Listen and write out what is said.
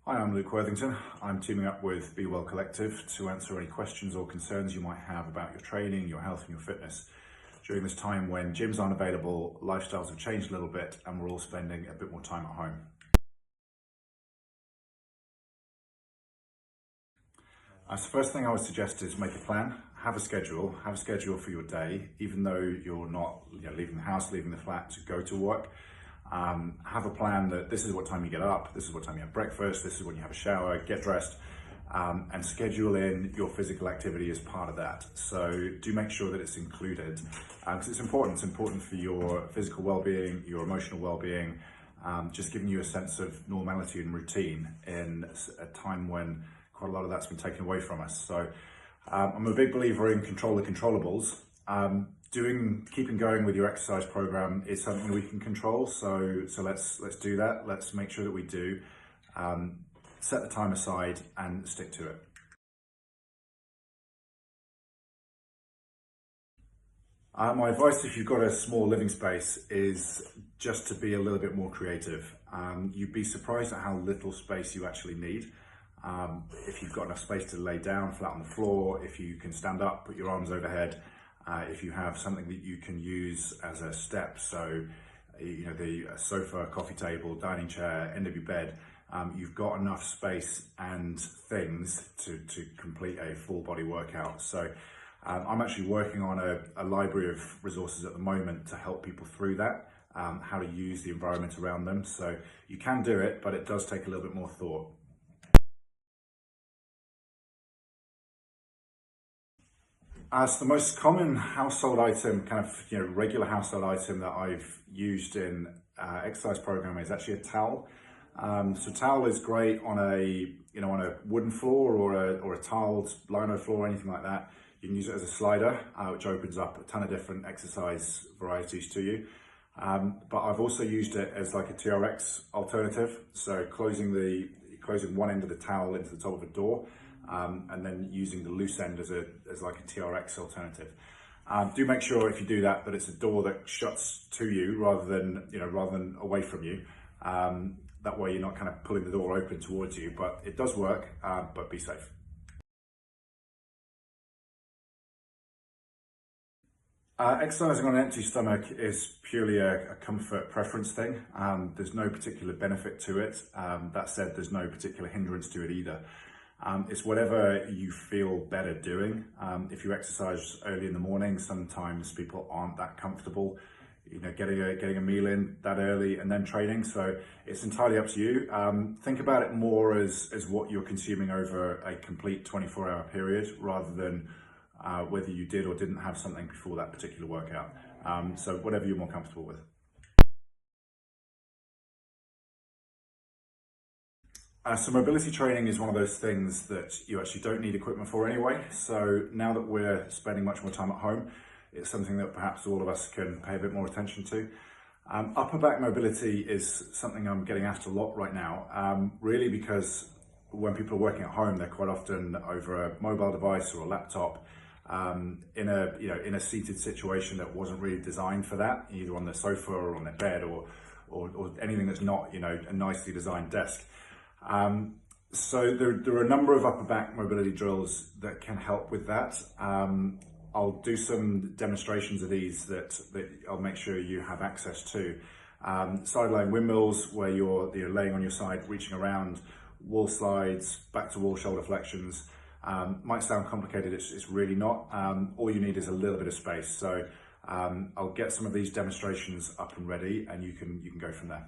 Hi, I'm Luke Worthington. I'm teaming up with Be Well Collective to answer any questions or concerns you might have about your training, your health and your fitness. During this time when gyms aren't available, lifestyles have changed a little bit and we're all spending a bit more time at home. So first thing I would suggest is make a plan, have a schedule for your day, even though you're not leaving the house, leaving the flat to go to work. Have a plan that this is what time you get up, this is what time you have breakfast, this is when you have a shower, get dressed, and schedule in your physical activity as part of that. So do make sure that it's included, because it's important. It's important for your physical well-being, your emotional well-being, just giving you a sense of normality and routine in a time when quite a lot of that's been taken away from us. So I'm a big believer in control the controllables. Keeping going with your exercise program is something that we can control. So let's do that. Let's make sure that we do. Set the time aside and stick to it. My advice, if you've got a small living space, is just to be a little bit more creative. You'd be surprised at how little space you actually need. If you've got enough space to lay down flat on the floor, if you can stand up, put your arms overhead, if you have something that you can use as a step, so the sofa, coffee table, dining chair, end of your bed, you've got enough space and things to complete a full body workout. So I'm actually working on a library of resources at the moment to help people through that, how to use the environment around them. So you can do it, but it does take a little bit more thought. So the most common household item, regular household item that I've used in exercise program is actually a towel. So towel is great on a wooden floor or a tiled lino floor, anything like that. You can use it as a slider, which opens up a ton of different exercise varieties to you. But I've also used it as like a TRX alternative. So closing one end of the towel into the top of a door, and then using the loose end as like a TRX alternative. Do make sure if you do that it's a door that shuts to you rather than away from you. That way you're not kind of pulling the door open towards you, but it does work, but be safe. Exercising on an empty stomach is purely a comfort preference thing. There's no particular benefit to it. That said, there's no particular hindrance to it either. It's whatever you feel better doing. If you exercise early in the morning, sometimes people aren't that comfortable, getting a meal in that early and then training. So it's entirely up to you. Think about it more as what you're consuming over a complete 24-hour period, rather than whether you did or didn't have something before that particular workout. So whatever you're more comfortable with. So mobility training is one of those things that you actually don't need equipment for anyway. So now that we're spending much more time at home, it's something that perhaps all of us can pay a bit more attention to. Upper back mobility is something I'm getting asked a lot right now, really because when people are working at home, they're quite often over a mobile device or a laptop, in a seated situation that wasn't really designed for that, either on their sofa or on their bed or anything that's not a nicely designed desk. So there are a number of upper back mobility drills that can help with that. I'll do some demonstrations of these that I'll make sure you have access to. Side-lying windmills, where you're laying on your side, reaching around, wall slides, back to wall shoulder flexions. Might sound complicated, it's really not. All you need is a little bit of space. So I'll get some of these demonstrations up and ready, and you can go from there.